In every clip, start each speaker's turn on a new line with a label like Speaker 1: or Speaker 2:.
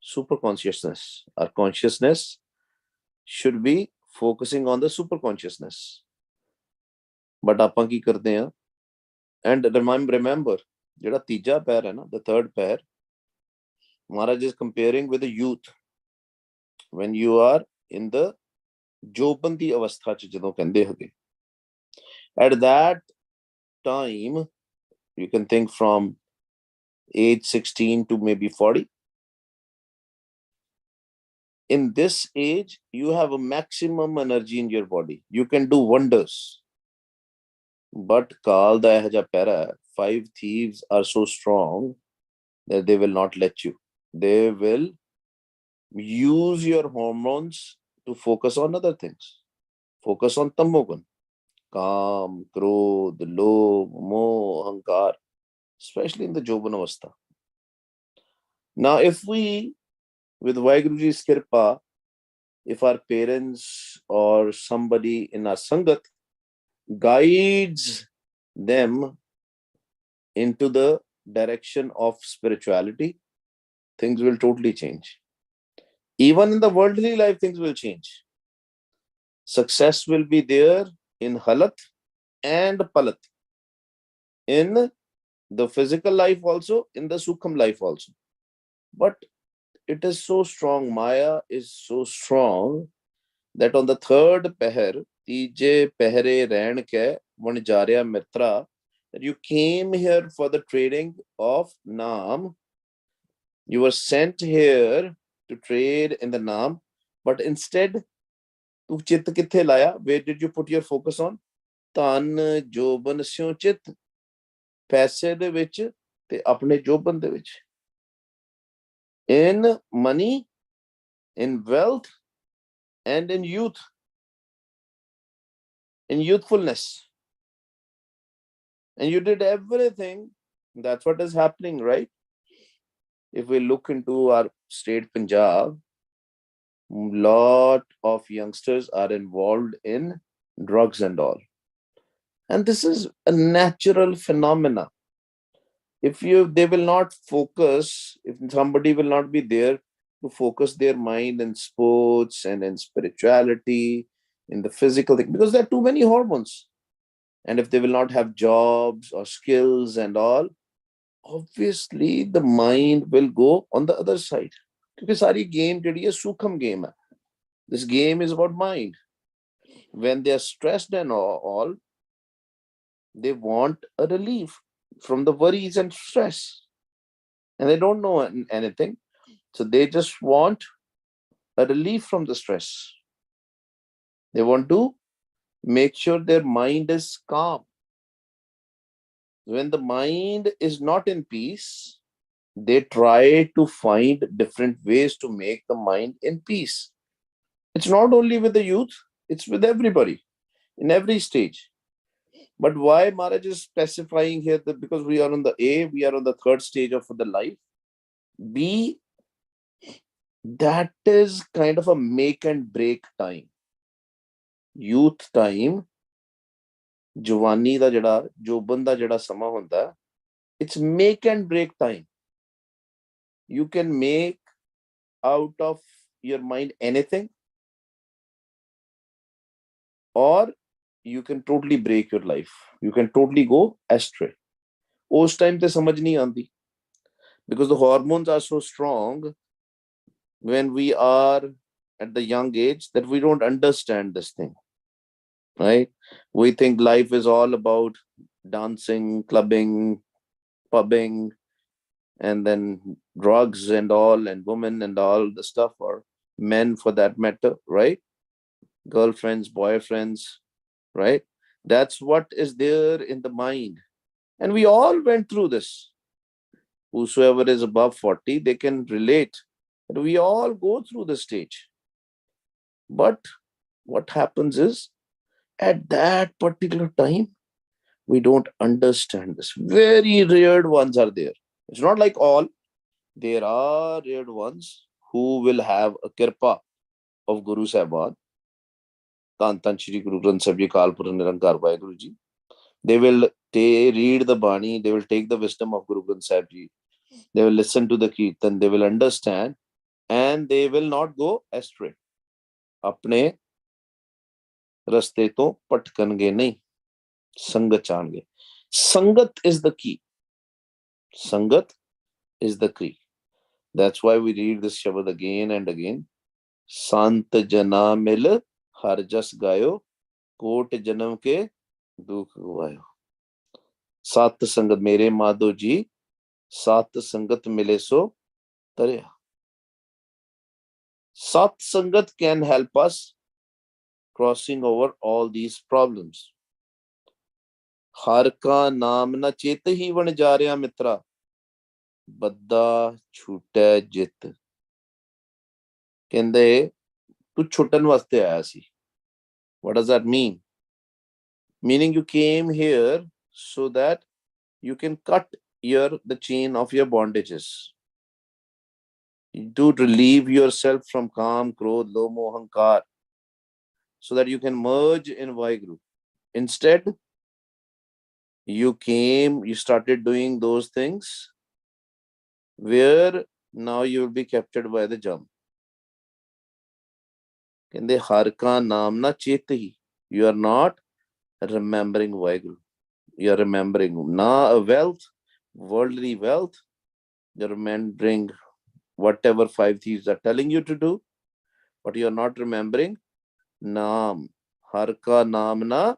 Speaker 1: super consciousness. Our consciousness should be focusing on the super consciousness. But ਆਪਾਂ ਕੀ ਕਰਦੇ ਹਾਂ? And remember, ਜਿਹੜਾ ਤੀਜਾ ਪੈਰ ਹੈ ਨਾ, the third ਪੈਰ, Maharaj is comparing with the youth. When you are in the ਜੋਬਨ ਦੀ ਅਵਸਥਾ ਚ ਜਦੋਂ ਕਹਿੰਦੇ ਹੈਗੇ, at that time, you can think from age 16 to maybe 40. In this age, you have a maximum energy in your body. You can do wonders. But Kal da eha para, 5 thieves are so strong that they will not let you. They will use your hormones to focus on other things. Focus on tamogun, Kam, Krodh, Lobh, Moh, Ahankar, especially in the Joban Avastha. Now, if we, with Vaheguruji's Kirpa, if our parents or somebody in our Sangat guides them into the direction of spirituality, things will totally change. Even in the worldly life, things will change. Success will be there in Halat and Palat. In the physical life also, in the Sukham life also. But it is so strong, Maya is so strong, that on the third Peher, Tije Pehre Ran Ke Vanjarya Mitra, that you came here for the trading of Naam. You were sent here to trade in the Naam, but instead, tu chit kithe laya? Where did you put your focus on? Tan Joban Syo Chit, ਪੈਸੇ ਦੇ ਵਿੱਚ ਤੇ ਆਪਣੇ ਜੋਬਨ ਦੇ ਵਿੱਚ. In money, in wealth, and in youth, in youthfulness. And you did everything. That's what is happening, right? If we look into our state Punjab, lot of youngsters are involved in drugs and all. And this is a natural phenomena. If they will not focus, if somebody will not be there to focus their mind in sports and in spirituality, in the physical thing, because there are too many hormones. And if they will not have jobs or skills and all, obviously the mind will go on the other side. Because sari game today is sukham game. This game is about mind. When they are stressed and all, they want a relief from the worries and stress. And they don't know anything. So they just want a relief from the stress. They want to make sure their mind is calm. When the mind is not in peace, they try to find different ways to make the mind in peace. It's not only with the youth, it's with everybody, in every stage. But why Maharaj is specifying here that because we are on the A, we are on the third stage of the life. B, that is kind of a make and break time. Youth time, ਜਵਾਨੀ ਦਾ ਜਿਹੜਾ ਜੋਬਨ ਦਾ ਜਿਹੜਾ ਸਮਾਂ ਹੁੰਦਾ, it's make and break time. You can make out of your mind anything, or you can totally break your life. You can totally go astray. Us time te samajh nahi aandi, because the hormones are so strong when we are at the young age that we don't understand this thing, right? We think life is all about dancing, clubbing, pubbing, and then drugs and all, and women and all the stuff, or men for that matter, right? Girlfriends, boyfriends, right? That's what is there in the mind. And we all went through this. Whosoever is above 40, they can relate. But we all go through the stage. But what happens is, at that particular time, we don't understand this. Very rare ones are there. It's not like all. There are rare ones who will have a kirpa of Guru Sahibad. Tan Shri Guru Granth Sahib Ji Kalpur Nirankar Vaheguru Ji. They will read the Bani, they will take the wisdom of Guru Granth Sahib Ji. They will listen to the Kirtan, they will understand. and they will not go astray. अपने रस्ते तो पटकनगे नहीं, संगत चाहणगे. Sangat is the key. Sangat is the key. That's why we read this shabad again and again. Sant jana mil har jas gayo, कोट जन्म के दुख गवायो. सत संगत मेरे माधो जी, सत संगत मिले सो तरिया. Sat Sangat can help us crossing over all these problems. हर का नाम ना चेत ही बन जा रहा मित्रा, बद्दा छूटे जित. कहंदे तू छुटन वास्ते आया सी. What does that mean? Meaning you came here so that you can cut the chain of your bondages, to relieve yourself from Kam, Krodh, Lobh, Moh, Ahankar, so that you can merge in Vaheguru. Instead, you started doing those things where now you will be captured by the jam. Kende har ka naam na chet hi. You are not remembering Vaheguru. You are remembering na a wealth, worldly wealth. You are remembering whatever five thieves are telling you to do, but you are not remembering naam. Har ka naam na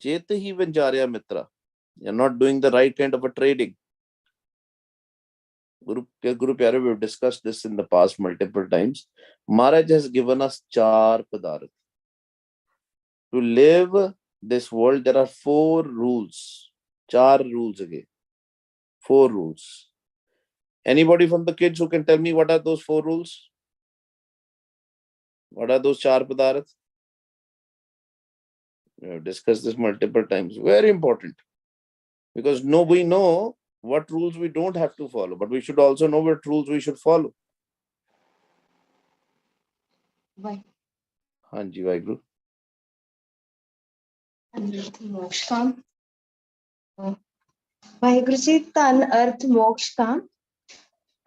Speaker 1: chet hi vanjarya mitra. You are not doing the right kind of a trading. Guru Pyare, we've discussed this in the past multiple times. Maharaj has given us char padarth. To live this world, there are 4 rules. Char rules again. 4 rules. Anybody from the kids who can tell me what are those 4 rules? What are those char padarth? We have discussed this multiple times. Very important. Because we know what rules we don't have to follow, but we should also know what rules we should follow. Why? Hanji, Vaheguru.
Speaker 2: मोक्ष काम. वाहिगुरु जी, धन अर्थ मोक्ष काम.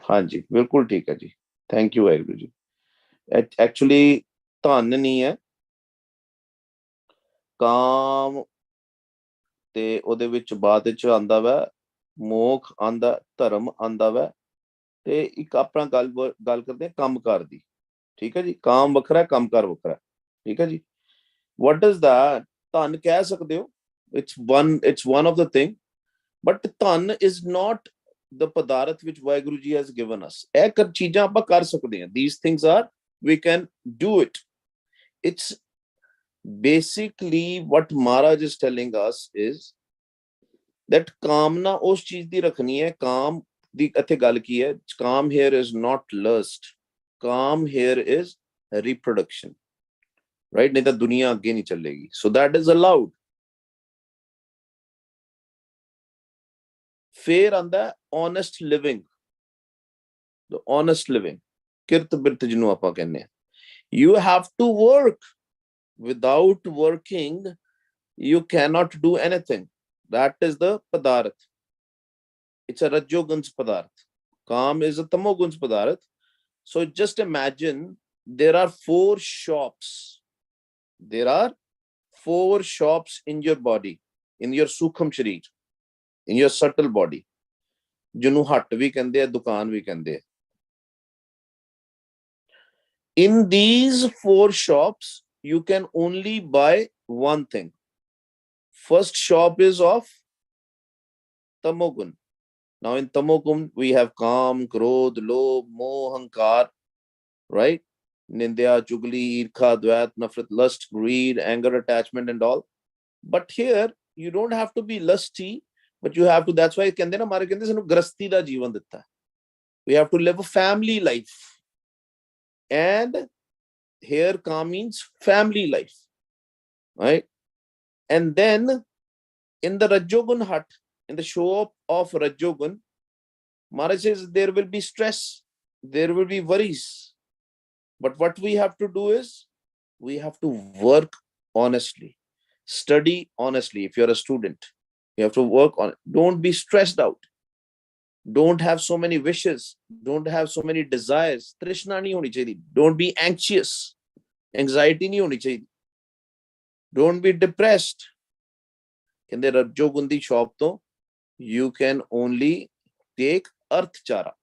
Speaker 1: हाँ जी, बिल्कुल ठीक है जी. Thank you Waheguru ji. Actually धन नहीं है, काम ते ਉਹਦੇ ਵਿੱਚ ਬਾਅਦ ਵਿੱਚ ਆਂਦਾ ਵਾ, ਮੋਖ ਆਂਦਾ, ਧਰਮ ਆਂਦਾ ਵਾ, ਤੇ ਇੱਕ ਆਪਣਾ ਗੱਲ ਕਰਦੇ ਹਾਂ ਕੰਮਕਾਰ ਦੀ. ਠੀਕ ਹੈ ਜੀ. ਕਾਮ ਵੱਖਰਾ, ਕੰਮਕਾਰ ਵੱਖਰਾ. ਠੀਕ ਹੈ ਜੀ. what does that? ਧਨ ਕਹਿ ਸਕਦੇ ਹੋ, it's one of the thing, but ਧਨ is not the padarth which Vaheguru ji has given us. ਇਹ ਚੀਜ਼ਾਂ ਆਪਾਂ ਕਰ ਸਕਦੇ ਹਾਂ. These things are, we can do it. It's basically what Maharaj is telling us is that ਕਾਮਨਾ ਉਸ ਚੀਜ਼ ਦੀ ਰੱਖਣੀ ਹੈ. ਕਾਮ ਦੀ ਇੱਥੇ ਗੱਲ ਕੀ ਹੈ? ਕਾਮ here is not lust. ਕਾਮ here is reproduction. Right? नहीं तो दुनिया आगे नहीं चलेगी. So that is allowed. फिर आंदा honest living. The honest living. किरत बिरत जिन्हों आपां कहने. You have to work. Without working, you cannot do anything. That is the padarth. It's a rajoguns padarth. Kaam is a tamoguns padarth. So just imagine there are 4 shops. There are 4 shops in your body, in your sukham sharir, in your subtle body. Jinu hat vi kande, dukaan vi kande. In these 4 shops, you can only buy one thing. First shop is of tamogun. Now in tamogun, we have Kam, Krodh, Lobh, Moh, Ahankar, right? Nindya, Chugli, Irkha, Dvait, Nafrat, lust, greed, anger, attachment, and all. But here, you don't have to be lusty, but you have to, that's why grasti da jeevan ditta. We have to live a family life. And here Kam means family life, right? And then in the Rajogun hut, in the shop of Rajogun, Maharaj says there will be stress, there will be worries. But what we have to do is, we have to work honestly, study honestly. If you're a student, you have to work on it. Don't be stressed out. Don't have so many wishes, don't have so many desires, trishna nahi honi chahiye, don't be anxious, anxiety nahi honi chahiye, don't be depressed. ਕਹਿੰਦੇ ਰੱਜੋ ਗੁੰਦੀ shop ਤੋਂ you can only take ਅਰਥ ਚਾਰਾ,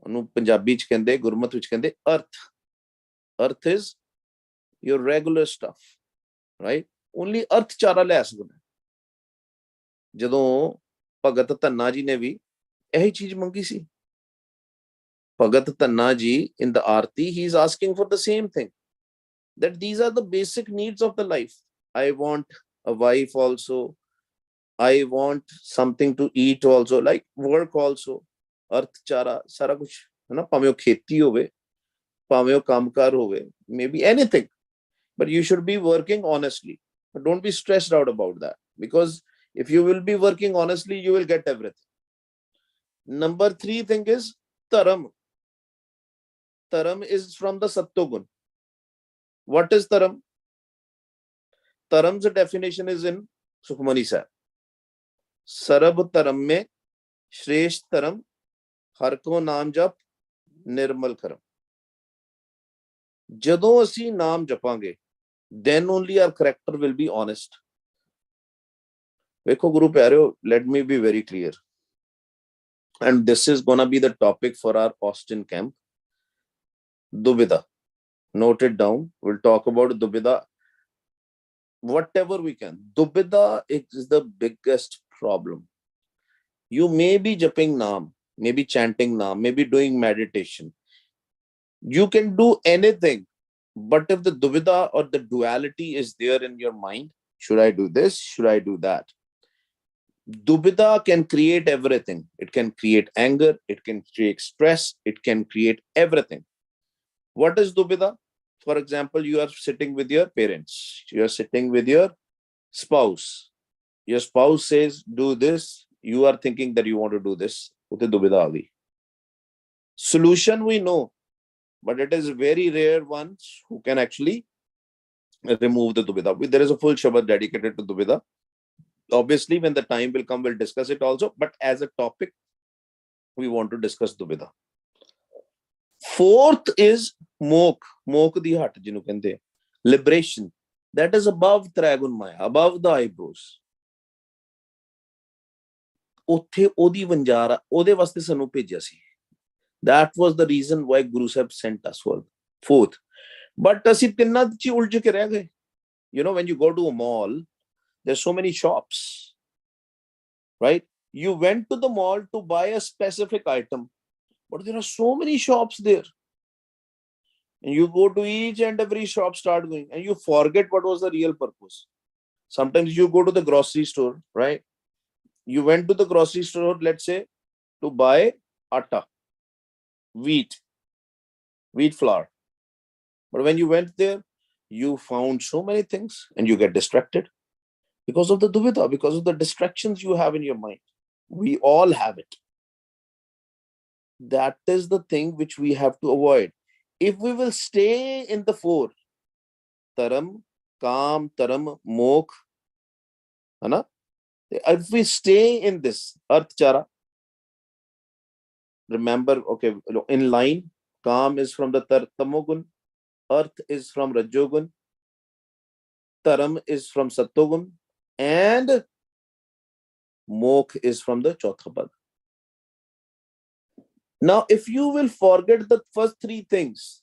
Speaker 1: ਉਹਨੂੰ ਪੰਜਾਬੀ ਚ ਕਹਿੰਦੇ, ਗੁਰਮਤ ਵਿੱਚ ਕਹਿੰਦੇ ਅਰਥ. ਅਰਥ is your regular stuff, right? only ਅਰਥ ਚਾਰਾ ਲੈ ਸਕਦਾ. ਜਦੋਂ ਭਗਤ ਧੰਨਾ ਜੀ ਨੇ ਵੀ ਇਹੀ ਚੀਜ਼ ਮੰਗੀ ਸੀ. ਭਗਤ ਧੰਨਾ ਜੀ in the Aarti he is asking for the same thing, that these are the basic needs of the life. I want a wife also, I want something to eat also, like work also. ਅਰਥ ਚਾਰਾ ਸਾਰਾ ਕੁਝ ਹੈ ਨਾ, ਭਾਵੇਂ ਉਹ ਖੇਤੀ ਹੋਵੇ, ਭਾਵੇਂ ਉਹ ਕੰਮਕਾਰ ਹੋਵੇ, maybe anything, but you should be working honestly. But don't be stressed out about that, because if you will be working honestly, you will get everything. Number 3 thing is dharam. Dharam is from the Sattogun. What is dharam? Dharam's definition is in Sukhmani Sahib. Sarab dharam mein shresht dharam, har ko naam jap nirmal karam. ਜਦੋਂ ਅਸੀਂ ਨਾਮ ਜਪਾਂਗੇ, then only our character will be honest. ਵੇਖੋ ਗੁਰੂ ਪਿਆਰਿਓ, let me be very clear, and this is gonna be the topic for our Austin camp. Dubida, note it down. We'll talk about Dubida whatever we can. Dubida is the biggest problem. You may be japping naam, maybe chanting naam, maybe doing meditation, you can do anything, but if the duvida or the duality is there in your mind, should I do this, should I do that, duvida can create everything. It can create anger, it can create stress, it can create everything. What is duvida? For example, you are sitting with your parents, you are sitting with your spouse says do this, you are thinking that you want to do this. Utte duvida aa gayi. Solution we know, but it is very rare ones who can actually remove the dubida. There is a full shabad dedicated to dubida. Obviously, when the time will come, we'll discuss it also. But as a topic, we want to discuss dubida. Fourth is mok. Mok di hat jinu kende. Liberation. That is above Trigun Maya, above the eyebrows. ਉੱਥੇ ਉਹਦੀ ਵੰਜਾਰਾ, ਉਹਦੇ ਵਾਸਤੇ ਸਾਨੂੰ ਭੇਜਿਆ ਸੀ. That was the reason why Guru Sahib sent us for fourth. But ਅਸੀਂ ਤਿੰਨਾਂ ਚ ਉਲਝ ਕੇ ਰਹਿ ਗਏ. You know, when you go to a mall, there's so many shops, right? You went to the mall to buy a specific item, but there are so many shops there. And you go to each and every shop, start going, and you forget what was the real purpose. Sometimes you go to the grocery store, right? You went to the grocery store, let's say, to buy atta, wheat flour. But when you went there, you found so many things and you get distracted because of the duvida, because of the distractions you have in your mind. We all have it. That is the thing which we have to avoid. If we will stay in the four, taram, kam, taram, mokh, hai na? If we stay in this arth chara, remember, okay, in line, kam is from the tamogun, earth is from rajogun, taram is from sattogun, and mokh is from the chautha pad. Now, if you will forget the first three things,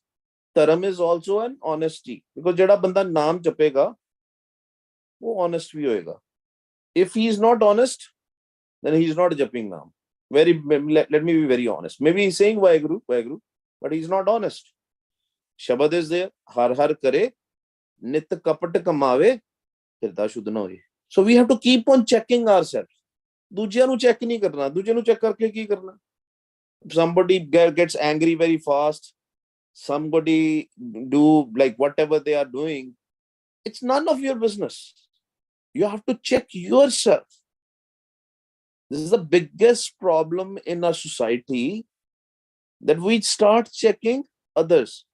Speaker 1: taram is also an honesty, because jada banda naam japega, wo honest bhi hoega. If he is not honest, then he is not japing naam. Let me be very honest. Maybe he's saying Vaheguru, but he's not honest. Shabad is there, har har kare, nit kapat kamave, hirda shuddh na hoye. So we have to keep on checking ourselves. Dujya nu check nahi karna. Dujya nu check karke ki karna? Somebody gets angry very fast. Somebody do like whatever they are doing. It's none of your business. You have to check yourself. This is the biggest problem in our society, that we start checking others.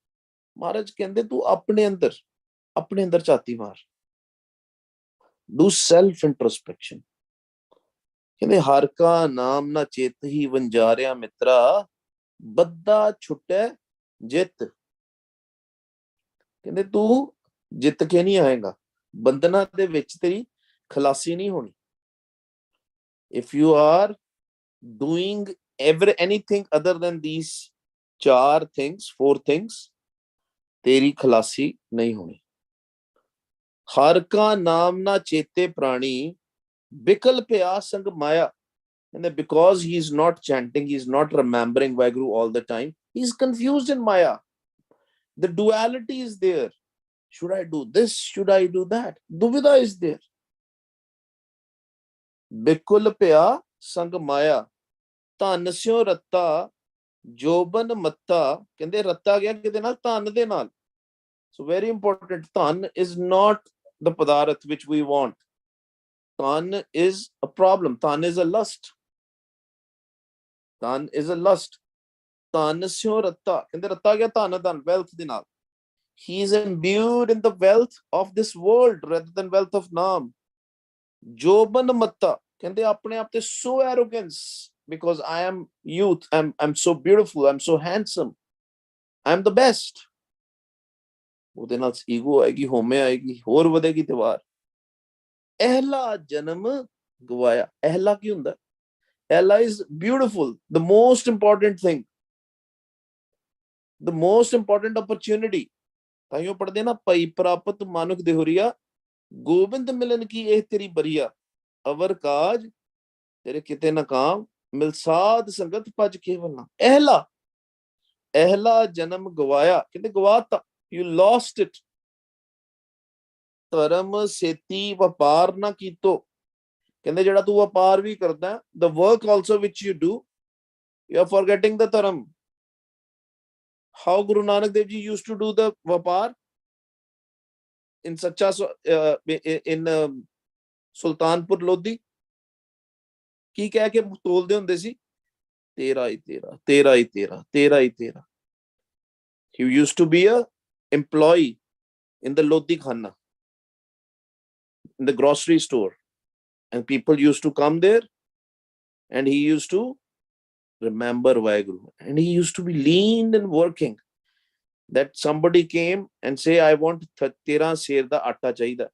Speaker 1: Maharaj kende tu apne andar chati maar. Do self introspection. ਕਹਿੰਦੇ ਹਰ ਕਾ ਨਾਮ ਨਾ ਚਿਤ ਹੀ ਵੰਜਾਰਿਆ ਮਿੱਤਰਾ ਬੱਦਾ ਛੁੱਟੈ ਜਿੱਤ। ਕਹਿੰਦੇ ਤੂੰ ਜਿੱਤ ਕੇ ਨਹੀਂ ਆਏਗਾ, ਬੰਧਨਾਂ ਦੇ ਵਿੱਚ ਤੇਰੀ ਖਲਾਸੀ ਨਹੀਂ ਹੋਣੀ। If you are doing anything other than these four things, तेरी खलासी नहीं होनी। हर का नाम ना चेते प्राणी बिकल प्या संग माया। And because he is not chanting, he is not remembering Vaheguru all the time, he is confused in Maya. The duality is there. Should I do this? Should I do that? Duvida is there. Bikul pya sang maya ਧਨ ਸਿਓ ਰੱਤਾ ਜੋਬਨ ਮੱਤਾ। ਕਹਿੰਦੇ ਰੱਤਾ ਗਿਆ ਕਿਤੇ ਨਾਲ, ਧਨ ਦੇ ਨਾਲ। So very important, ਧਨ is not the ਪਦਾਰਥ which we want. ਧਨ is a problem. ਧਨ is a lust. ਧਨ is a lust. ਧਨ ਸਿਓ ਰੱਤਾ, ਕਹਿੰਦੇ ਰੱਤਾ ਗਿਆ ਧਨ, ਧਨ wealth ਦੇ ਨਾਲ। He is imbued in the wealth of this world rather than wealth of Naam. ਜੋਬਨ ਮੱਤਾ, ਕਹਿੰਦੇ ਆਪਣੇ ਆਪ ਤੇ so arrogance, because I am youth, I'm so beautiful, I'm so handsome, I'm the best. ਉਹਦੇ ਨਾਲ ਈਗੋ ਆਏਗੀ, ਹੋਮੇ ਆਏਗੀ, ਹੋਰ ਵਧੇਗੀ ਦੀਵਾਰ। ਅਹਿਲਾ ਜਨਮ ਗਵਾਇਆ। ਅਹਿਲਾ ਕੀ ਹੁੰਦਾ? ਅਹਿਲਾ is beautiful, the most important thing, the most important opportunity। ਤਾਈਓ ਪੜਦੇ ਨਾ, ਭਈ ਪ੍ਰਾਪਤ ਮਾਨੁਖ ਦੇਹੁਰੀਆ ਗੋਬਿੰਦ ਮਿਲਨ ਕੀ ਇਹ ਤੇਰੀ ਬਰੀਆ। ਅਵਰ ਕਾਜ ਤੇਰੇ ਕਿਤੇ ਨਾ ਕਾਮ ਮਿਲ ਸਾਧ ਸੰਗਤ ਭਜ ਕੇਵਲ ਨਾਮ। ਅਹਿਲਾ, ਅਹਿਲਾ ਜਨਮ ਗਵਾਇਆ, ਕਹਿੰਦੇ ਗਵਾਤਾ, you lost it। ਧਰਮ ਸੇਤੀ ਵਪਾਰ ਨਾ ਕੀਤੋ, ਕਹਿੰਦੇ ਜਿਹੜਾ ਤੂੰ ਵਪਾਰ ਵੀ ਕਰਦਾ, the work also which you do, you are forgetting the ਧਰਮ। how Guru Nanak Dev Ji used to do the vapar in Sacha in Sultanpur Lodi, ਕੀ ਕਹਿ ਕੇ ਤੋਲਦੇ ਹੁੰਦੇ ਸੀ? ਤੇਰਾ ਹੀ ਤੇਰਾ, ਤੇਰਾ ਹੀ ਤੇਰਾ, ਤੇਰਾ ਹੀ ਤੇਰਾ। He used to be a employee in the Lodi Khana, in the grocery store, and people used to come there and he used to remember Vaheguru, and he used to be lean and working, that somebody came and say, I want 13 ser da atta chahida,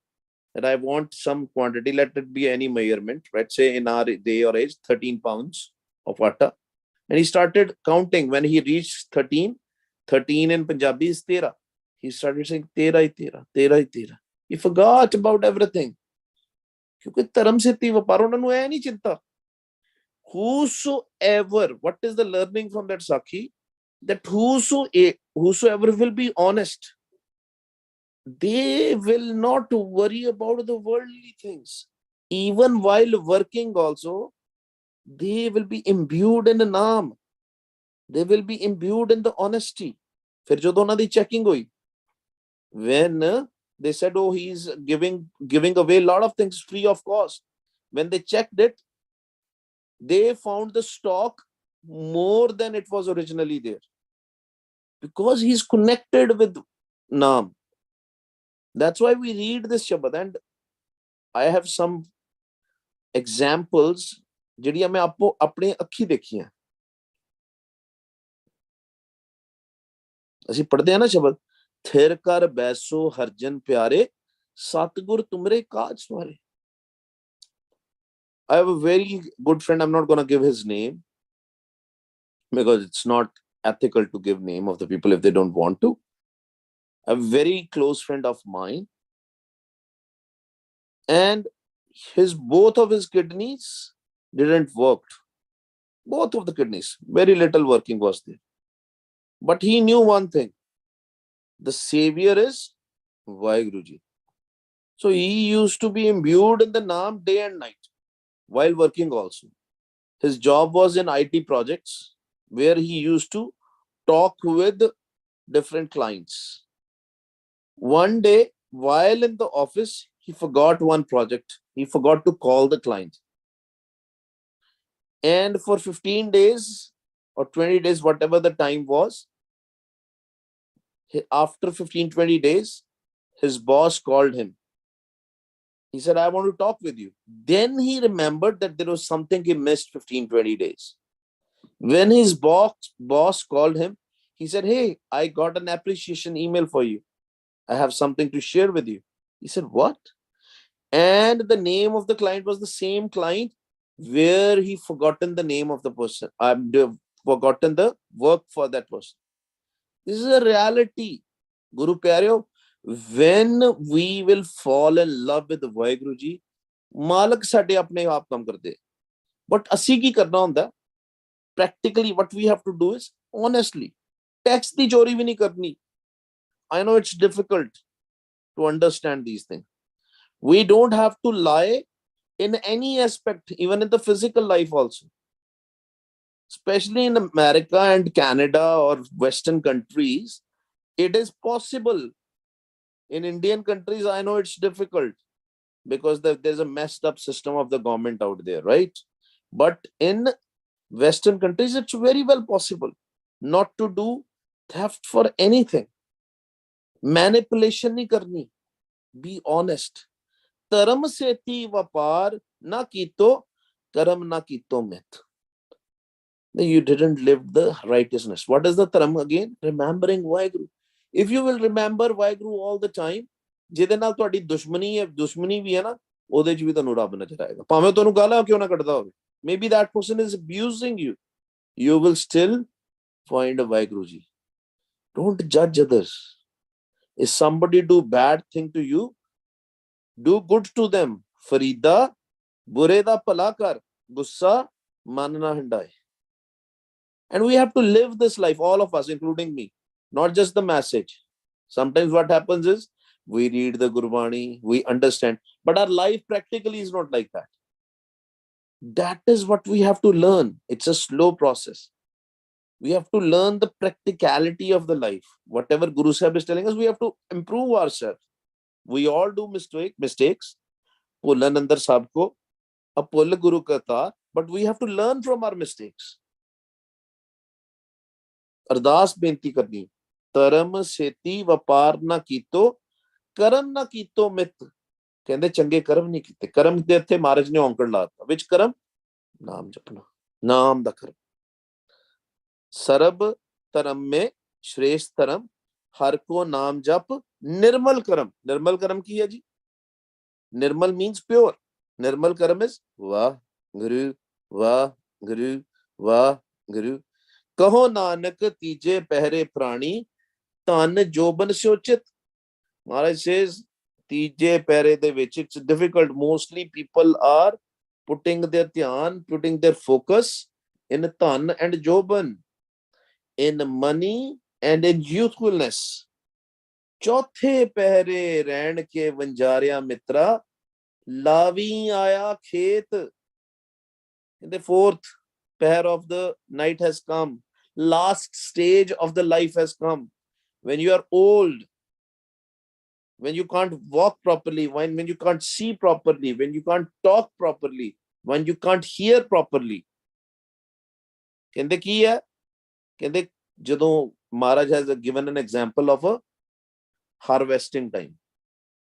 Speaker 1: that I want some quantity, let it be any measurement, let's say in our day or age 13 pounds of atta, and he started counting. When he reached 13 in Punjabi is tera, he started saying tera hi tera, tera hi tera। he forgot about everything, ਕਿਉਂਕਿ ਧਰਮ ਸੇਤੀ ਵਪਾਰ, ਉਹਨਾਂ ਨੂੰ ਐ ਨਹੀਂ ਚਿੰਤਾ। whosoever, what is the learning from that Sakhi? That whosoever will be honest, they will not worry about the worldly things. Even while working also, they will be imbued in the naam, they will be imbued in the honesty। ਫਿਰ ਜਦੋਂ ਉਹਨਾਂ ਦੀ checking ਹੋਈ, when they said, oh, he is giving away a lot of things free of cost, when they checked it, they found the stock more than it was originally there, because he's connected with Naam। That's why we read this Shabad, and I have some examples ਜਿਹੜੀਆਂ ਮੈਂ ਆਪਣੇ ਅੱਖੀ ਦੇਖੀਆਂ। ਅਸੀਂ ਪੜ੍ਹਦੇ ਆ ਨਾ ਸ਼ਬਦ, ਥਿਰ ਕਰ ਬੈਸੋ ਹਰਜਨ ਪਿਆਰੇ ਸਤਿਗੁਰ ਤੁਮਰੇ ਕਾਜ ਸਵਾਰੇ। I have a very good friend, I'm not going to give his name because it's not ethical to give name of the people if they don't want to. A very close friend of mine, and both of his kidneys didn't work. Both of the kidneys, very little working was there. But he knew one thing, the savior is Vaheguruji. So he used to be imbued in the Naam day and night while working also. His job was in IT projects where he used to talk with different clients. One day, while in the office, he forgot one project. He forgot to call the client. And for 15 days or 20 days, whatever the time was, after 15-20 days, his boss called him. He said, I want to talk with you. Then he remembered that there was something he missed 15, 20 days. When his boss called him, he said, hey, I got an appreciation email for you. I have something to share with you. He said, what? And the name of the client was the same client where he forgotten the name of the person. I've forgotten the work for that person. This is a reality. Guru Pyareo, when we will fall in love with Vaheguru Ji, मालक साडे अपने आप काम करते, but ਅਸੀਂ ਕੀ ਕਰਨਾ ਹੁੰਦਾ? Practically what we have to do is honestly tax ਦੀ ਚੋਰੀ ਵੀ ਨਹੀਂ ਕਰਨੀ. I know it's difficult to understand these things. We don't have to lie in any aspect, even in the physical life also. Especially in America and Canada or Western countries, it is possible. In Indian countries, I know it's difficult because there's a messed up system of the government out there, right? But in Western countries, it's very well possible not to do theft for anything. Manipulation nahi karni. Be honest. Taram seti vapar na kito, karam na kito mit. You didn't live the righteousness. What is the taram again? Remembering Vaheguru. If you will remember Vaheguru all the time, ਜਿਹਦੇ ਨਾਲ ਤੁਹਾਡੀ ਦੁਸ਼ਮਣੀ ਵੀ ਹੈ ਨਾ, ਉਹਦੇ ਚ ਵੀ ਤੁਹਾਨੂੰ ਰੱਬ ਨਜ਼ਰ ਆਏਗਾ, ਭਾਵੇਂ ਤੁਹਾਨੂੰ ਗਾਲਾਂ ਕਿਉਂ ਨਾ ਕੱਢਦਾ ਹੋਵੇ. Maybe that person is abusing you. You will still find a Vaheguru Ji. Don't judge others. If somebody do bad thing to you, do good to them. Farida, bure da pala kar, gussa man na hindaye. And we have to live this life, all of us, including me, not just the message. Sometimes what happens is we read the Gurbani, we understand, but our life practically is not like that. That is what we have to learn. It's a slow process. We have to learn the practicality of the life. Whatever Guru Sahib is telling us, we have to improve ourselves. We all do mistakes. Pullan andar sab ko, a pull Guru kata, but we have to learn from our mistakes. ਅਰਦਾਸ ਬੇਨਤੀ ਕਰਨੀ, ਧਰਮ ਸੇਤੀ ਵਪਾਰ ਨਾ ਕੀਤੋ, ਕਰਮ ਨਾ ਕੀਤੋ ਮਿੱਤ. ਕਹਿੰਦੇ ਚੰਗੇ ਕਰਮ ਨਹੀਂ ਕੀਤੇ. ਕਰਮ ਦੇ ਇੱਥੇ ਮਹਾਰਾਜ ਨੇ ਔਂਕੜ ਲਾਤਾ. ਵਿੱਚ ਕਰਮ? ਨਾਮ ਜਪਣਾ, ਨਾਮ ਦਾ ਕਰਮ. ਸਰਬ ਧਰਮ ਮੇ ਸ਼੍ਰੇਸ਼ਠ ਧਰਮ, ਹਰ ਕੋ ਨਾਮ ਜਪ ਨਿਰਮਲ ਕਰਮ. ਨਿਰਮਲ ਕਰਮ ਕੀ ਹੈ ਜੀ? ਨਿਰਮਲ means pure. Nirmal Karam is Waheguru Waheguru Waheguru. ਕਹੋ ਨਾਨਕ ਤੀਜੇ ਪਹਿਰੇ ਪ੍ਰਾਣੀ, ਧਨ ਜੋਬਨ ਸਿਉਚਿਤ. Maharaj says, ਤੀਜੇ ਪਹਿਰੇ ਦੇ ਵਿੱਚ it's difficult. Mostly people are putting their dhyan, putting their focus in ਧਨ and Joban, in money and in youthfulness. ਚੌਥੇ ਪਹਿਰੇ ਰਹਿਣ ਕੇ ਵੰਜਾਰਿਆ ਮਿੱਤਰਾ, ਲਾਵੀ ਆਇਆ ਖੇਤ. In the fourth pair of the night has come. Last stage of the life has come. When you are old, when you can't walk properly, when you can't see properly, when you can't talk properly, when you can't hear properly. ਕਹਿੰਦੇ ਕੀ ਹੈ? ਕਹਿੰਦੇ ਜਦੋਂ Maharaj has given an example of a harvesting time.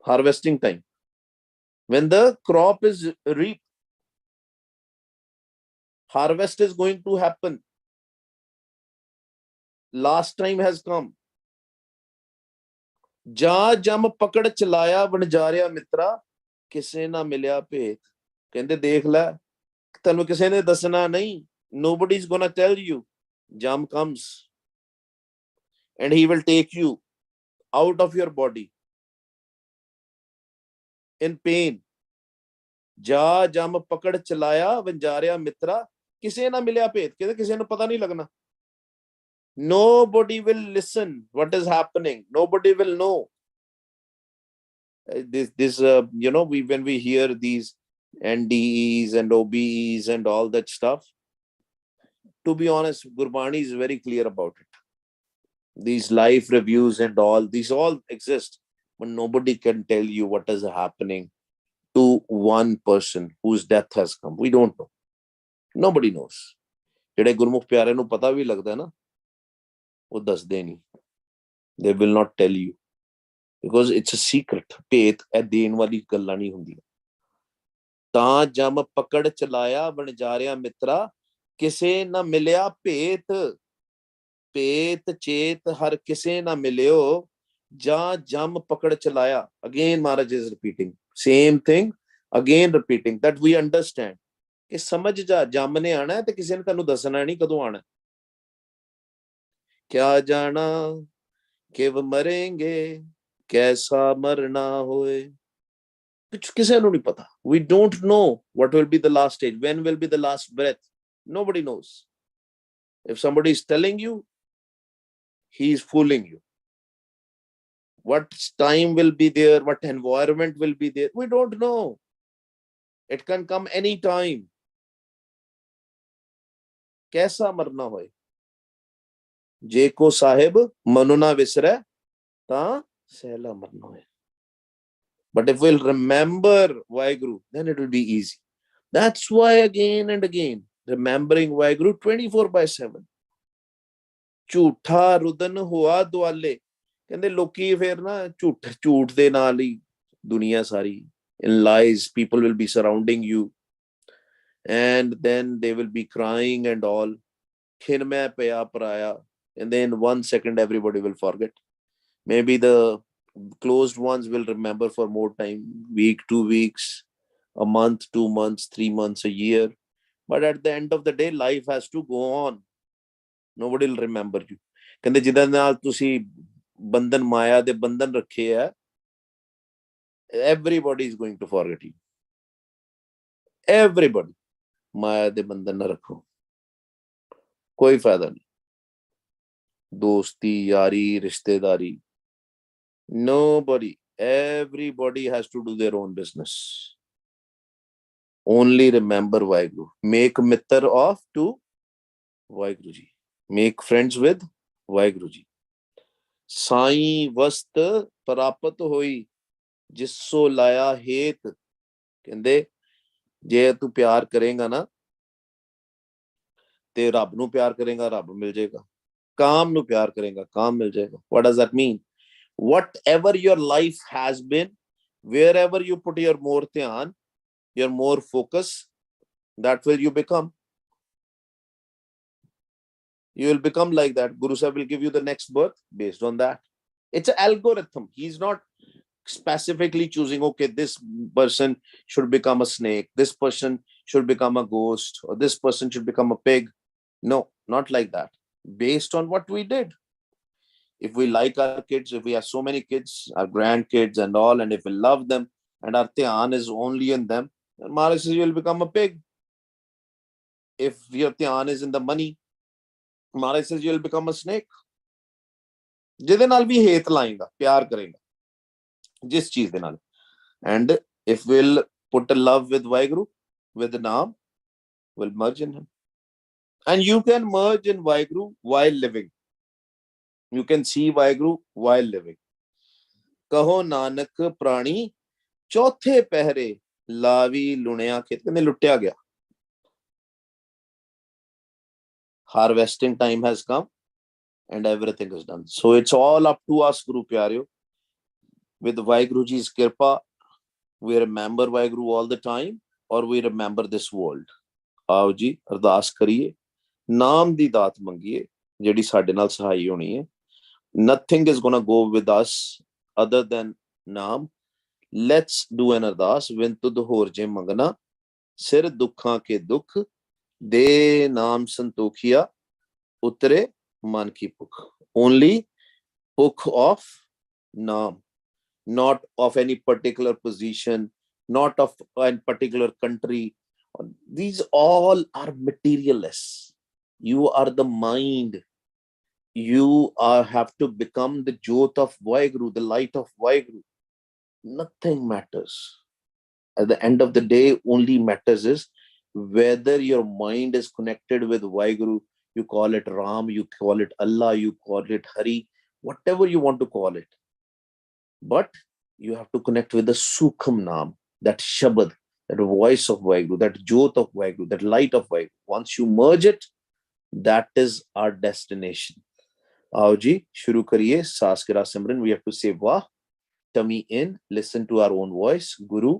Speaker 1: Harvesting time. When the crop is reaped, harvest is going to happen. Last time has come. ਜਾ ਜਮ ਪਕੜ ਚਲਾਇਆ ਵਣਜਾਰਿਆ ਮਿੱਤਰਾ, ਕਿਸੇ ਨਾ ਮਿਲਿਆ ਭੇਤ. ਕਹਿੰਦੇ ਦੇਖ ਲੈ, ਤੈਨੂੰ ਕਿਸੇ ਨੇ ਦੱਸਣਾ ਨਹੀਂ. Nobody is gonna tell you. Jam comes and he will take you out of your body in pain. ਜਾ ਜਮ ਪਕੜ ਚਲਾਇਆ ਵਣਜਾਰਿਆ ਮਿੱਤਰਾ, ਕਿਸੇ ਨਾ ਮਿਲਿਆ ਭੇਤ. ਕਹਿੰਦੇ ਕਿਸੇ ਨੂੰ ਪਤਾ ਨਹੀਂ ਲੱਗਣਾ. Nobody will listen what is happening. Nobody will know. When we hear these NDEs and OBEs and all that stuff, to be honest, Gurbani is very clear about it. These life reviews and all, these all exist, but nobody can tell you what is happening to one person whose death has come. We don't know. Nobody knows. ਜਿਹੜੇ ਗੁਰਮੁਖ ਪਿਆਰੇ ਨੂੰ ਪਤਾ ਵੀ ਲੱਗਦਾ ਨਾ, ਉਹ ਦੱਸਦੇ ਨਹੀਂ. They will not tell you because it's a secret. ਭੇਤ ਇਹ ਦੇਣ ਵਾਲੀ ਗੱਲਾਂ ਨਹੀਂ ਹੁੰਦੀਆਂ. ਤਾਂ ਜਮ ਪਕੜ ਚਲਾਇਆ ਵਣਜਾਰਿਆ ਮਿੱਤਰਾ, ਕਿਸੇ ਨਾ ਮਿਲਿਆ ਭੇਤ, ਭੇਤ ਚੇਤ ਹਰ ਕਿਸੇ ਨਾ ਮਿਲਿਓ, ਜਾਂ ਜਮ ਪਕੜ ਚਲਾਇਆ. Again Maharaj is repeating same thing, again repeating that we understand ਕਿ ਸਮਝ ਜਾ, ਜਮ ਨੇ ਆਣਾ ਤੇ ਕਿਸੇ ਨੇ ਤੈਨੂੰ ਦੱਸਣਾ ਨਹੀਂ ਕਦੋਂ ਆਣਾ. ਕਿਆ ਜਾਣਾ ਕਿਵ ਮਰेंगे, ਕੈਸਾ ਮਰਨਾ ਹੋਏ, ਕੁਝ ਕਿਸੇ ਨੂੰ ਨਹੀਂ ਪਤਾ. We don't know what will be the last stage, when will be the last breath. Nobody knows. If somebody is telling you, he is fooling you. What time will be there, what environment will be there, we don't know. It can come any time. कैसा मरना होए, जे को साहिब मनु ना विसरै तां सहला मरना होए. But if we'll remember Vaheguru, then it will be easy. That's why again and again remembering Vaheguru 24/7. ਝੂਠਾ ਰੁਦਨ ਹੋਆ ਦੁਆਲੇ, ਕਹਿੰਦੇ ਲੋਕੀ ਫਿਰ ਨਾ ਝੂਠ ਦੇ ਨਾਲ ਹੀ ਦੁਨੀਆ ਸਾਰੀ, in lies people will be surrounding you, and then they will be crying and all, khirmay paya paraya, and then 1 second everybody will forget. Maybe the closed ones will remember for more time, week, 2 weeks, a month, 2 months, 3 months, a year, but at the end of the day life has to go on. Nobody will remember you. ਕਹਿੰਦੇ ਜਿੱਦਾਂ ਨਾਲ ਤੁਸੀਂ ਬੰਧਨ ਮਾਇਆ ਦੇ ਬੰਧਨ ਰੱਖੇ ਆ, everybody is going to forget you. Everybody. ਮਾਇਆ ਦੇ ਬੰਧਨ ਨਾ ਰੱਖੋ, ਕੋਈ ਫਾਇਦਾ ਨਹੀਂ. ਦੋਸਤੀ ਯਾਰੀ ਰਿਸ਼ਤੇਦਾਰੀ, nobody, everybody has to do their own business. Only remember Vaheguru. Make mittar of to Vaheguru ji. Make friends with Vaheguru ji. ਸਾਈਂ ਵਸਤ ਪ੍ਰਾਪਤ ਹੋਈ, ਜਿਸੋ ਲਾਇਆ ਹੇਤ. ਕਹਿੰਦੇ ਜੇ ਤੂੰ ਪਿਆਰ ਕਰੇਗਾ ਨਾ ਤੇ ਰੱਬ ਨੂੰ ਪਿਆਰ ਕਰੇਗਾ, ਰੱਬ ਮਿਲ ਜਾਏਗਾ. ਕਾਮ ਨੂੰ ਪਿਆਰ ਕਰੇਗਾ, ਕਾਮ ਮਿਲ ਜਾਏਗਾ. What does that mean? Whatever your life has been, wherever you put your more dhyan, your more focus, that will you become. You will become like that. Guru Sahib will give you the next birth based on that. It's an algorithm. He's not specifically choosing, okay, this person should become a snake, this person should become a ghost, or this person should become a pig. No, not like that. Based on what we did. If we like our kids, if we have so many kids, our grandkids and all, and if we love them, and our dhyan is only in them, then Maharaj says you will become a pig. If your dhyan is in the money, Maharaj says you will become a snake. ਜਿਹਦੇ ਨਾਲ ਵੀ ਹੇਤ ਲਾਏਗਾ, ਪਿਆਰ ਕਰੇਗਾ, ਜਿਸ ਚੀਜ਼ ਦੇ ਨਾਲ. And if we'll put a love with Vaheguru, with the Naam, we'll merge in him. And you can merge in Vaheguru while living. You can see Vaheguru while living. ਕਹੋ ਨਾਨਕ ਪ੍ਰਾਣੀ ਚੌਥੇ ਪਹਿਰੇ, ਲਾਵੀ ਲੁਣਿਆ ਖੇਤ. ਕਹਿੰਦੇ ਲੁੱਟਿਆ ਗਿਆ. Harvesting time has come and everything is done. So it's all up to us, Guru Pyareo. With Vaheguru Ji's Kirpa, we remember Vaheguru all the time, or we remember this world. ਆਓ ਜੀ ਅਰਦਾਸ ਕਰੀਏ, ਨਾਮ ਦੀ ਦਾਤ ਮੰਗੀਏ ਜਿਹੜੀ ਸਾਡੇ ਨਾਲ ਸਹਾਈ ਹੋਣੀ ਹੈ. Nothing is going to go with us other than ਨਾਮ. Let's do an ਅਰਦਾਸ. ਵਿਨ ਤੁਧ ਹੋਰ ਜੇ ਮੰਗਣਾ, ਸਿਰ ਦੁੱਖਾਂ ਕੇ ਦੁੱਖ, ਦੇ ਨਾਮ ਸੰਤੋਖੀਆ, ਉਤਰੇ ਮਨ ਕੀ ਭੁੱਖ. Only ਭੁੱਖ of ਨਾਮ, not of any particular position, not of a particular country. These all are materialists. You are the mind. You have to become the Jyot of Vaheguru, the light of Vaheguru. Nothing matters. At the end of the day, only matters is whether your mind is connected with Vaheguru. You call it Ram, you call it Allah, you call it Hari, whatever you want to call it. But you have to connect with the Sukham Naam, that Shabad, that voice of Vaheguru, that Jyot of Vaheguru, that light of Vaheguru. Once you merge it, that is our destination. Aao ji, shuru kariye, Saas Kira Simran. We have to say Vah, tummy in, listen to our own voice. Guru,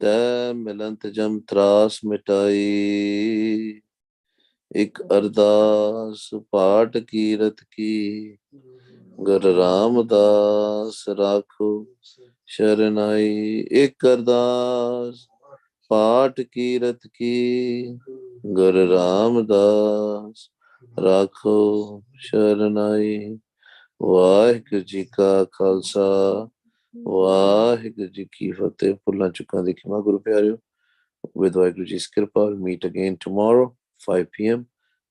Speaker 1: ਤੈ ਮਿਲੰਤ ਜਮ ਤਰਾਸ ਮਿਟਾਈ। ਇੱਕ ਅਰਦਾਸ ਪਾਠ ਕੀਰਤ ਕੀ। ਗੁਰ ਰਾਮਦਾਸ ਰਾਖੋ ਸ਼ਰਨਾਈ। ਇੱਕ ਅਰਦਾਸ ਪਾਠ ਕੀਰਤ ਕੀ। ਗੁਰ ਰਾਮਦਾਸ ਰਾਖੋ ਸ਼ਰਨਾਈ। ਵਾਹਿਗੁਰੂ ਜੀ ਕਾ ਖਾਲਸਾ, ਵਾਹਿਗੁਰੂ ਜੀ ਕੀ ਫਤਿਹ। ਭੁੱਲਾਂ ਚੁੱਕਾਂ ਦੀ ਖਿਮਾ ਗੁਰੂ ਪਿਆਰਿਓ। With Vaheguru Ji's Kripa, we'll meet again tomorrow, 5 p.m.